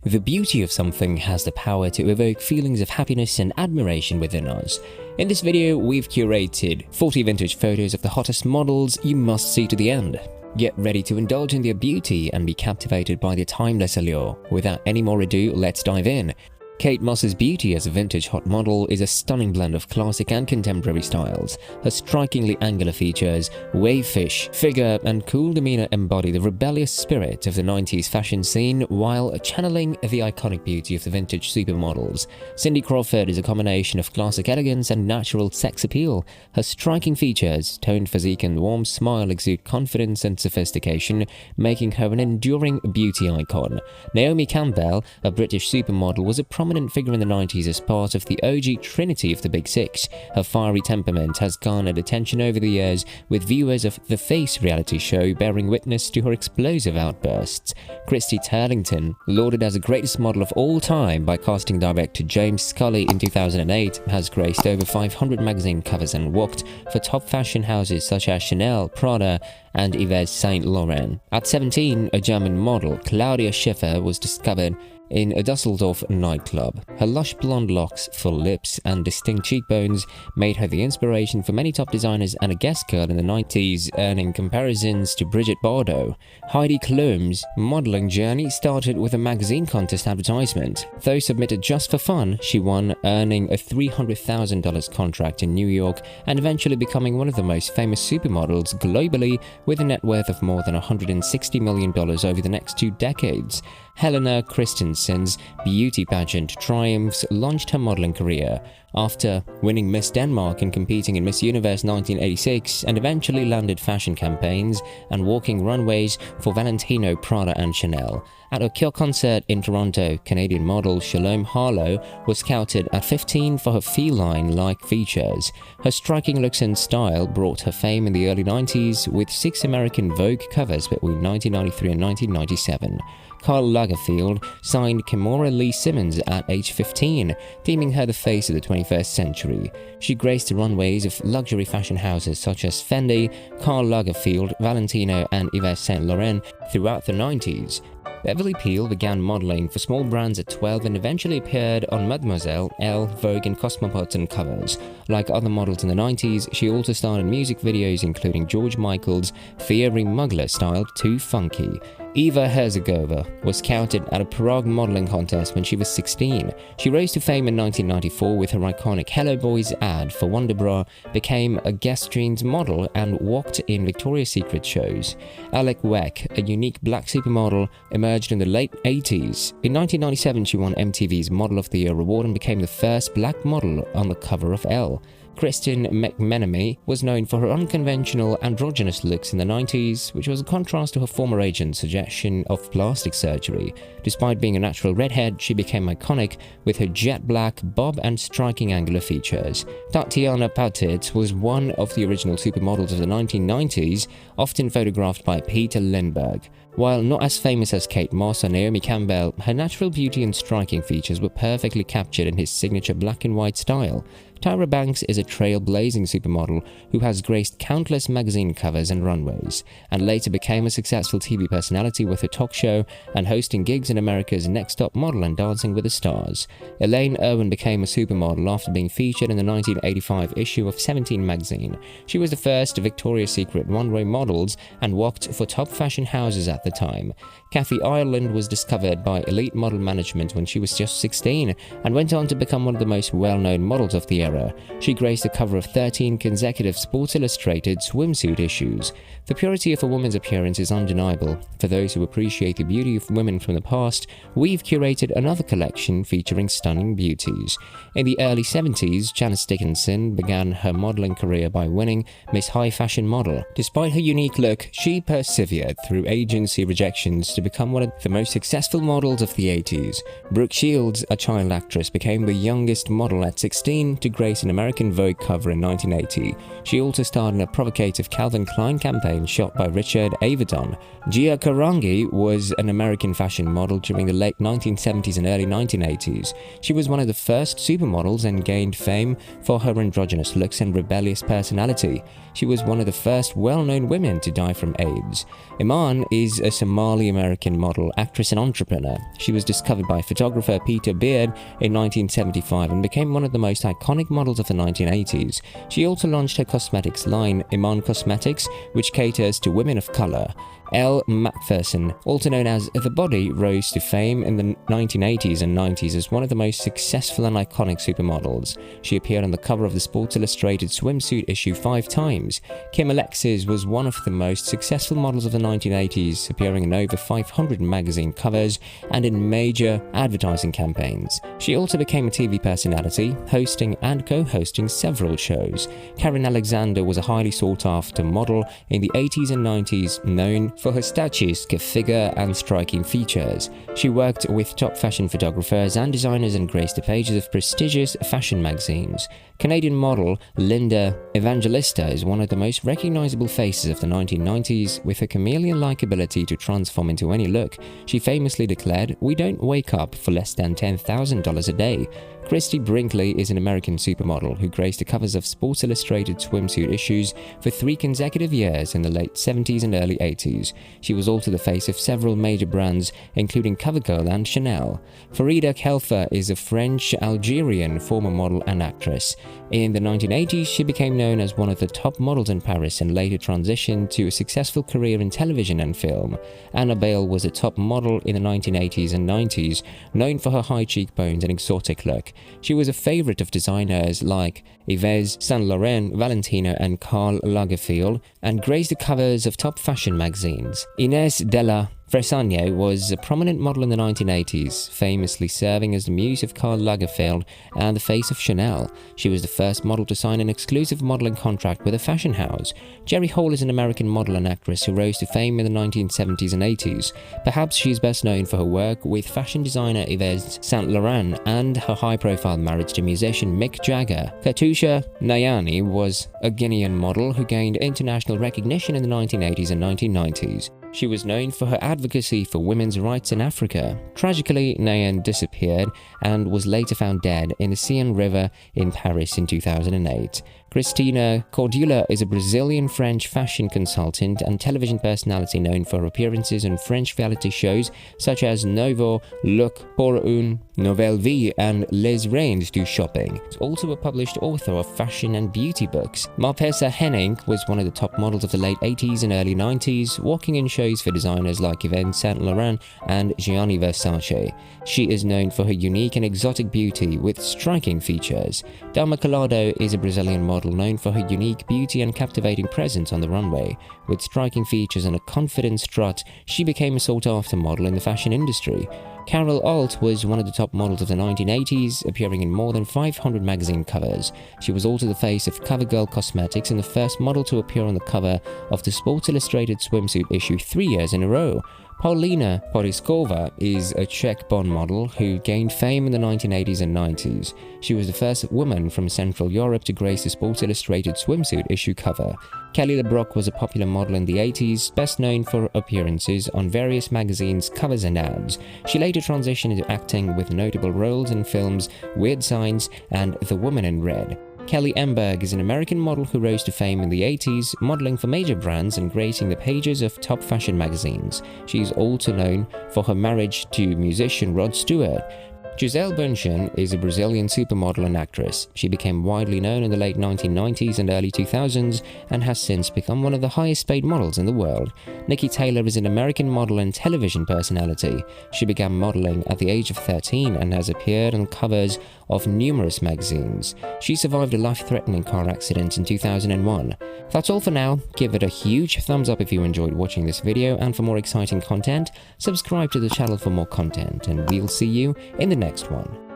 The beauty of something has the power to evoke feelings of happiness and admiration within us. In this video, we've curated 40 vintage photos of the hottest models you must see to the end. Get ready to indulge in their beauty and be captivated by their timeless allure. Without any more ado, let's dive in. Kate Moss's beauty as a vintage hot model is a stunning blend of classic and contemporary styles. Her strikingly angular features, wave-fish figure, and cool demeanor embody the rebellious spirit of the 90s fashion scene while channeling the iconic beauty of the vintage supermodels. Cindy Crawford is a combination of classic elegance and natural sex appeal. Her striking features, toned physique and warm smile exude confidence and sophistication, making her an enduring beauty icon. Naomi Campbell, a British supermodel, was a prominent figure in the 90s as part of the OG trinity of the Big Six. Her fiery temperament has garnered attention over the years, with viewers of The Face reality show bearing witness to her explosive outbursts. Christy Turlington, lauded as the greatest model of all time by casting director James Scully in 2008, has graced over 500 magazine covers and walked for top fashion houses such as Chanel, Prada, and Yves Saint Laurent. At 17, a German model, Claudia Schiffer, was discovered in a Dusseldorf nightclub. Her lush blonde locks, full lips, and distinct cheekbones made her the inspiration for many top designers and a guest girl in the 90s, earning comparisons to Brigitte Bardot. Heidi Klum's modeling journey started with a magazine contest advertisement. Though submitted just for fun, she won, earning a $300,000 contract in New York and eventually becoming one of the most famous supermodels globally, with a net worth of more than $160 million over the next 2 decades. Helena Christensen's beauty pageant triumphs launched her modeling career after winning Miss Denmark and competing in Miss Universe 1986, and eventually landed fashion campaigns and walking runways for Valentino, Prada, and Chanel. At a Cure concert in Toronto, Canadian model Shalom Harlow was scouted at 15 for her feline-like features. Her striking looks and style brought her fame in the early 90s, with 6 American Vogue covers between 1993 and 1997. Karl Lagerfeld signed Kimora Lee Simmons at age 15, deeming her the face of the 21st century. She graced the runways of luxury fashion houses such as Fendi, Karl Lagerfeld, Valentino, and Yves Saint Laurent throughout the 90s. Beverly Peele began modeling for small brands at 12 and eventually appeared on Mademoiselle, Elle, Vogue, and Cosmopolitan covers. Like other models in the 90s, she also starred in music videos including George Michael's Fiery Mugler styled Too Funky. Eva Herzegova was scouted at a Prague modeling contest when she was 16. She rose to fame in 1994 with her iconic Hello Boys ad for Wonder Bra, became a guest jeans model, and walked in Victoria's Secret shows. Alec Weck, a unique black supermodel, emerged in the late 80s. In 1997, she won MTV's Model of the Year award and became the first black model on the cover of Elle. Kristen McMenamy was known for her unconventional androgynous looks in the 90s, which was a contrast to her former agent's suggestion of plastic surgery. Despite being a natural redhead, she became iconic with her jet black bob and striking angular features. Tatiana Patit was one of the original supermodels of the 1990s, often photographed by Peter Lindbergh. While not as famous as Kate Moss or Naomi Campbell, her natural beauty and striking features were perfectly captured in his signature black and white style. Tyra Banks is a trailblazing supermodel who has graced countless magazine covers and runways, and later became a successful TV personality with her talk show and hosting gigs in America's Next Top Model and Dancing with the Stars. Elaine Irwin became a supermodel after being featured in the 1985 issue of 17 magazine. She was the first Victoria's Secret runway models and walked for top fashion houses at the time. Kathy Ireland was discovered by Elite Model Management when she was just 16 and went on to become one of the most well-known models of the era. She graced the cover of 13 consecutive Sports Illustrated swimsuit issues. The purity of a woman's appearance is undeniable. For those who appreciate the beauty of women from the past, we've curated another collection featuring stunning beauties. In the early 70s, Janice Dickinson began her modeling career by winning Miss High Fashion Model. Despite her unique look, she persevered through agency rejections to become one of the most successful models of the 80s. Brooke Shields, a child actress, became the youngest model at 16 to grace grace an American Vogue cover in 1980. She also starred in a provocative Calvin Klein campaign shot by Richard Avedon. Gia Karangi was an American fashion model during the late 1970s and early 1980s. She was one of the first supermodels and gained fame for her androgynous looks and rebellious personality. She was one of the first well-known women to die from AIDS. Iman is a Somali-American model, actress and entrepreneur. She was discovered by photographer Peter Beard in 1975 and became one of the most iconic models of the 1980s. She also launched her cosmetics line, Iman Cosmetics, which caters to women of color. Elle Macpherson, also known as The Body, rose to fame in the 1980s and 90s as one of the most successful and iconic supermodels. She appeared on the cover of the Sports Illustrated swimsuit issue 5 times. Kim Alexis was one of the most successful models of the 1980s, appearing in over 500 magazine covers and in major advertising campaigns. She also became a TV personality, hosting and co-hosting several shows. Karen Alexander was a highly sought-after model in the 80s and 90s, known for her statuesque figure and striking features. She worked with top fashion photographers and designers and graced the pages of prestigious fashion magazines. Canadian model Linda Evangelista is one of the most recognizable faces of the 1990s, with her chameleon-like ability to transform into any look. She famously declared, "We don't wake up for less than $10,000 a day." Christy Brinkley is an American supermodel who graced the covers of Sports Illustrated swimsuit issues for 3 consecutive years in the late 70s and early 80s. She was also the face of several major brands, including CoverGirl and Chanel. Farida Khelfa is a French-Algerian former model and actress. In the 1980s, she became known as one of the top models in Paris and later transitioned to a successful career in television and film. Anna Bale was a top model in the 1980s and 90s, known for her high cheekbones and exotic look. She was a favorite of designers like Yves Saint Laurent, Valentino, and Karl Lagerfeld, and graced the covers of top fashion magazines. Ines Della Fresano was a prominent model in the 1980s, famously serving as the muse of Karl Lagerfeld and the face of Chanel. She was the first model to sign an exclusive modeling contract with a fashion house. Jerry Hall is an American model and actress who rose to fame in the 1970s and 80s. Perhaps she is best known for her work with fashion designer Yves Saint Laurent and her high-profile marriage to musician Mick Jagger. Katusha Nayani was a Guinean model who gained international recognition in the 1980s and 1990s. She was known for her advocacy for women's rights in Africa. Tragically, Nayan disappeared and was later found dead in the Seine River in Paris in 2008. Cristina Cordula is a Brazilian-French fashion consultant and television personality known for appearances on French reality shows such as Nouveau Look, Pour une Nouvelle Vie, and Les Reines du Shopping. She's also a published author of fashion and beauty books. Marpesa Henning was one of the top models of the late 80s and early 90s, walking in shows for designers like Yves Saint Laurent and Gianni Versace. She is known for her unique and exotic beauty with striking features. Dalma Collado is a Brazilian model known for her unique beauty and captivating presence on the runway. With striking features and a confident strut, she became a sought-after model in the fashion industry. Carol Alt was one of the top models of the 1980s, appearing in more than 500 magazine covers. She was also the face of CoverGirl Cosmetics and the first model to appear on the cover of the Sports Illustrated swimsuit issue 3 years in a row. Paulina Poriskova is a Czech Bond model who gained fame in the 1980s and 90s. She was the first woman from Central Europe to grace the Sports Illustrated swimsuit issue cover. Kelly LeBrock was a popular model in the 80s, best known for appearances on various magazines' covers and ads. She later transitioned into acting with notable roles in films Weird Science and The Woman in Red. Kelly Emberg is an American model who rose to fame in the 80s, modeling for major brands and gracing the pages of top fashion magazines. She is also known for her marriage to musician Rod Stewart. Gisele Bündchen is a Brazilian supermodel and actress. She became widely known in the late 1990s and early 2000s and has since become one of the highest paid models in the world. Nikki Taylor is an American model and television personality. She began modeling at the age of 13 and has appeared on covers of numerous magazines. She survived a life-threatening car accident in 2001. That's all for now. Give it a huge thumbs up if you enjoyed watching this video, and for more exciting content, subscribe to the channel for more content, and we'll see you in the next one.